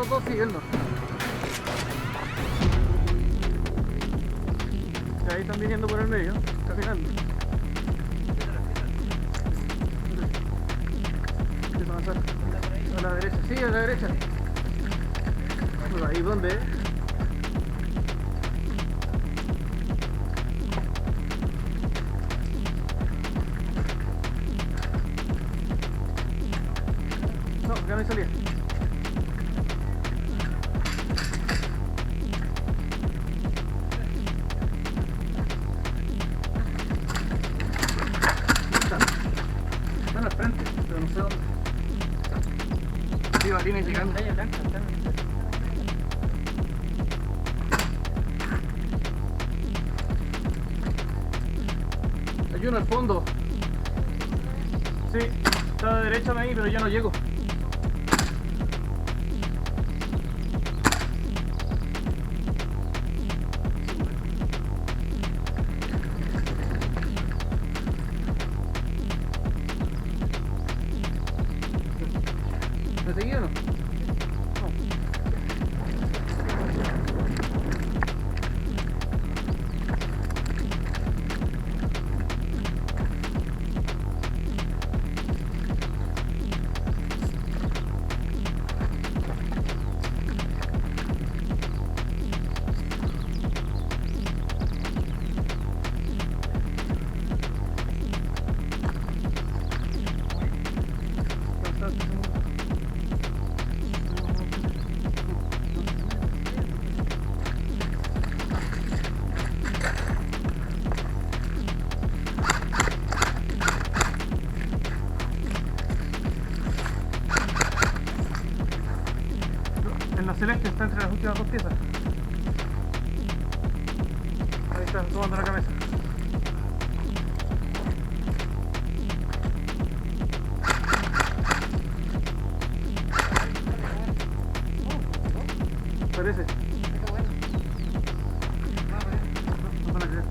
otros dos siguiendo. Y ahí están viniendo por el medio, caminando. ¿Qué van a hacer? A la derecha, sí, a la derecha. Bueno, ahí donde. No, acá no hay salida. Están al frente, pero no sé dónde. Sí, Martínez llegando. Hay uno al fondo. Sí, está a la derecha de ahí, pero ya no llego. ¿Me seguí o no? En la celeste está entre las últimas dos piezas. Ahí está, tomando la cabeza. Parece. No van a creer.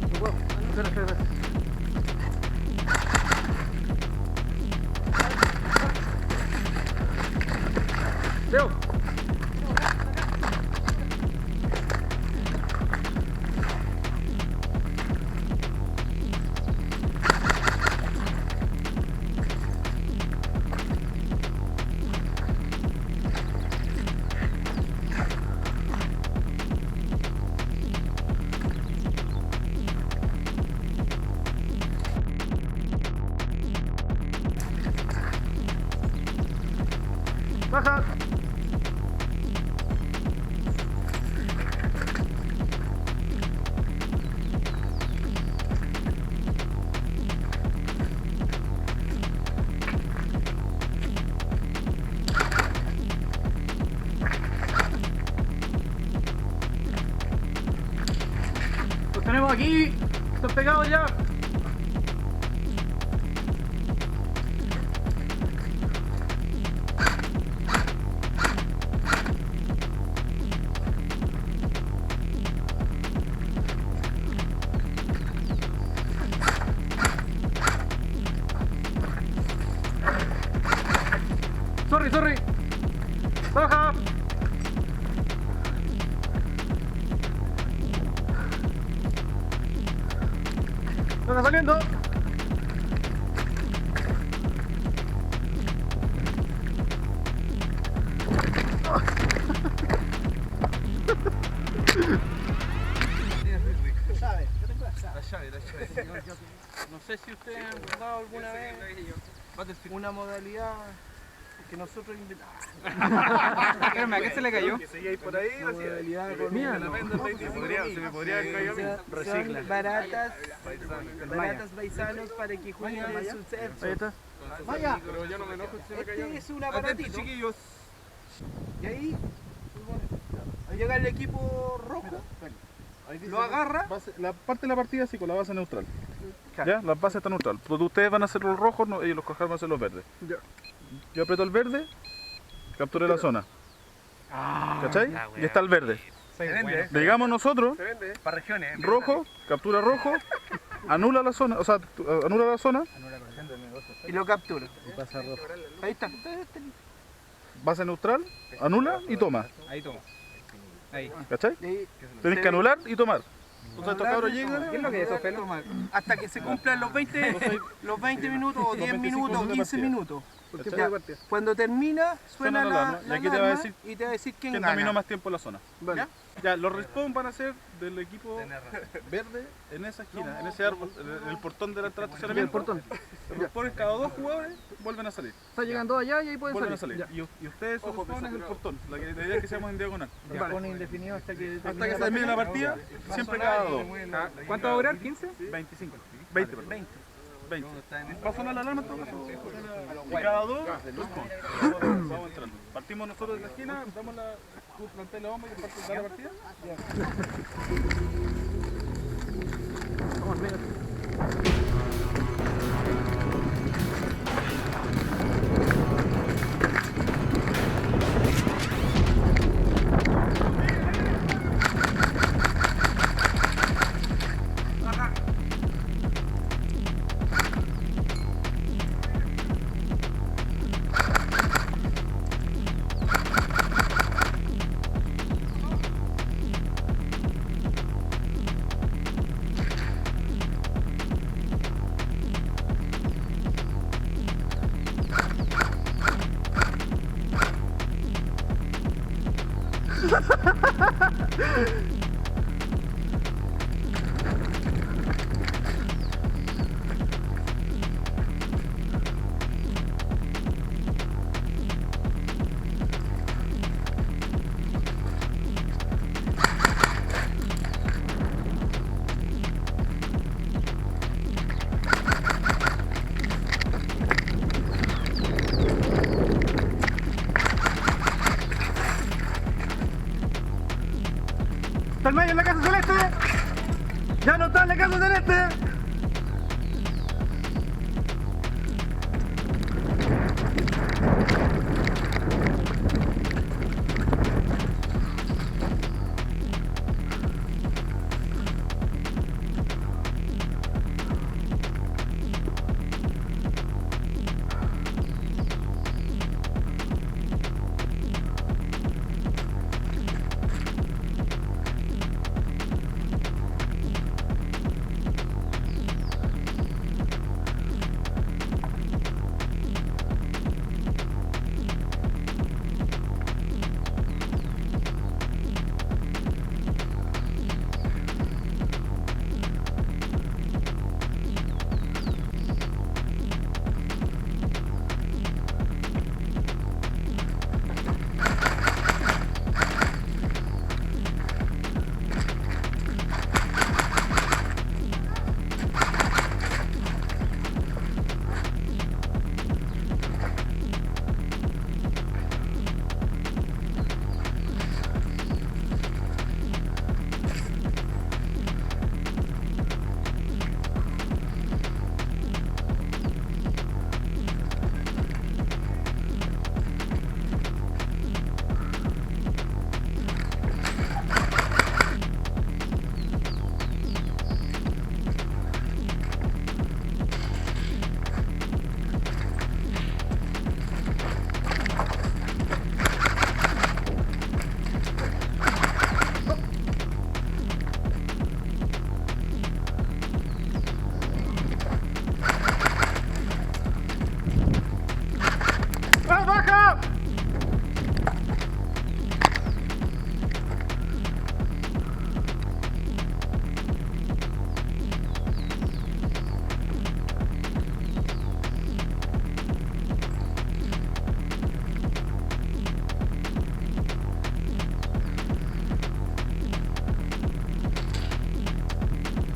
No puedo. Espera. Leo. Baja. Los tenemos aquí. Están pegados ya. Sorry. Baja. Está saliendo. La llave. No sé si ustedes han jugado alguna vez una modalidad que nosotros inventamos. Espérame, ¿a qué se le cayó? Que seguíais por ahí, Una modalidad con Mía, una no. venda se me podría haber caído a mí. Son baratas paisanos para que jueguen en su Ahí sexo. está. Vaya, Pero yo no me enojo si se me cayó a mí. este es un aparatito. Chiquillos. Y ahí llega el equipo rojo, lo agarra. La parte de la partida sí con la base neutral. ¿Ya? La base está neutral. Pues ustedes van a hacer los rojos, no, ellos los cojar van a hacer los verdes. Ya. Yo aprieto el verde, capturé la zona. ¿Cachai? Y está el verde. Se vende, Digamos nosotros, se vende. Para regiones. rojo, captura rojo, anula la zona, o sea, anula la zona, Y lo captura. Ahí está. base neutral, anula y toma. Ahí toma. Ahí. ¿Cachai? Y ahí Tenés que anular y tomar. Entonces estos cabros llegan. ¿Qué es lo que es eso, Felo? hasta que se cumplan los 20 minutos o 10 minutos o 15 minutos. Porque Ya, fue partida. cuando termina, suena Suena la alarma, y aquí te va a alarma decir y te va a decir quién ¿Quién gana. dominó más tiempo en la zona? Vale. Ya, los respawn van a ser del equipo verde en esa esquina, en ese árbol, en el portón de la entrada de Aquí el estacionamiento. portón. Los respawn cada 2 jugadores vuelven a salir. Está llegando allá y ahí pueden Vuelven a salir. salir. Y ustedes son respawn en el portón. La idea es que seamos en diagonal. Ya. Vale. Pone indefinido hasta que Hasta que se termine la partida, siempre cada 2. ¿Cuánto va a durar? ¿15? 25. 20, perdón. 20. Va a sonar la alarma en todo caso. Y cada 2, vamos entrando. Partimos nosotros de la esquina, damos la. Tú planteas la bomba y compartes la partida. Vamos al medio. ¡Está el Mayo en la casa celeste! ¡Ya no está en la casa celeste!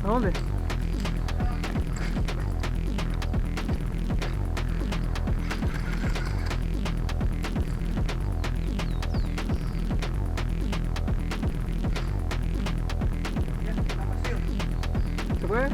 ¿A dónde? ¿Se puede?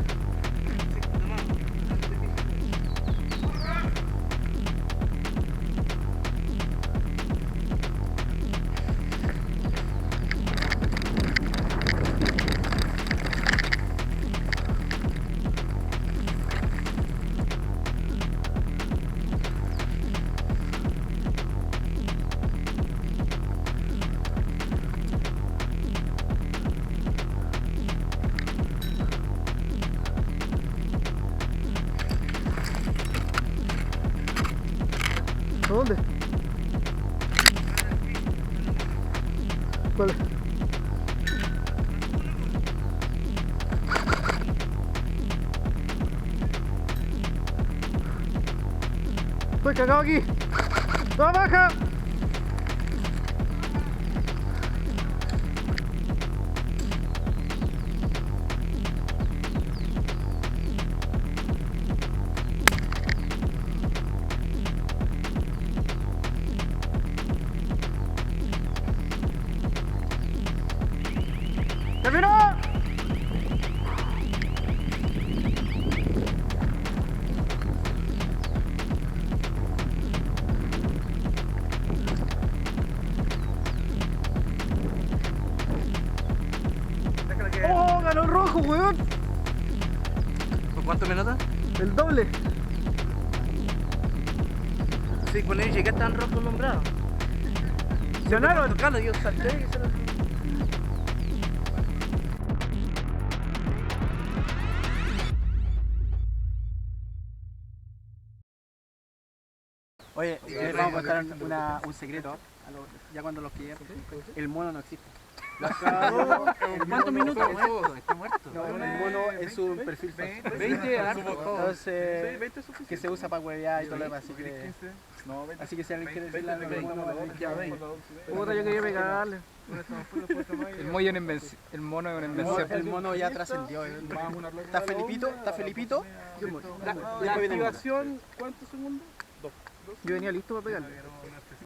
dónde? ¿Cuál es? Estoy cagado aquí. ¡No, baja! ¡Terminó! ¡Oh, ganó el rojo, weón! ¿Por cuántos minutos? El doble. Sí, cuando yo llegué estaban rojos nombrados. Ganaron. Claro, yo salté y se lo... Oye, les vamos a contar un secreto. Ya cuando los pillé, el mono no existe. ¿Cuántos minutos? Está muerto. No, el mono es un perfil falso. 20 entonces, que se usa para huevear y todo lo demás. Así que si alguien quiere decirle algo al mono, ya 20. Puta, yo quería pegarle. El mono es una invención. El mono ya trascendió. Está Felipito. La activación, ¿cuántos segundos? Yo venía listo para pegarle.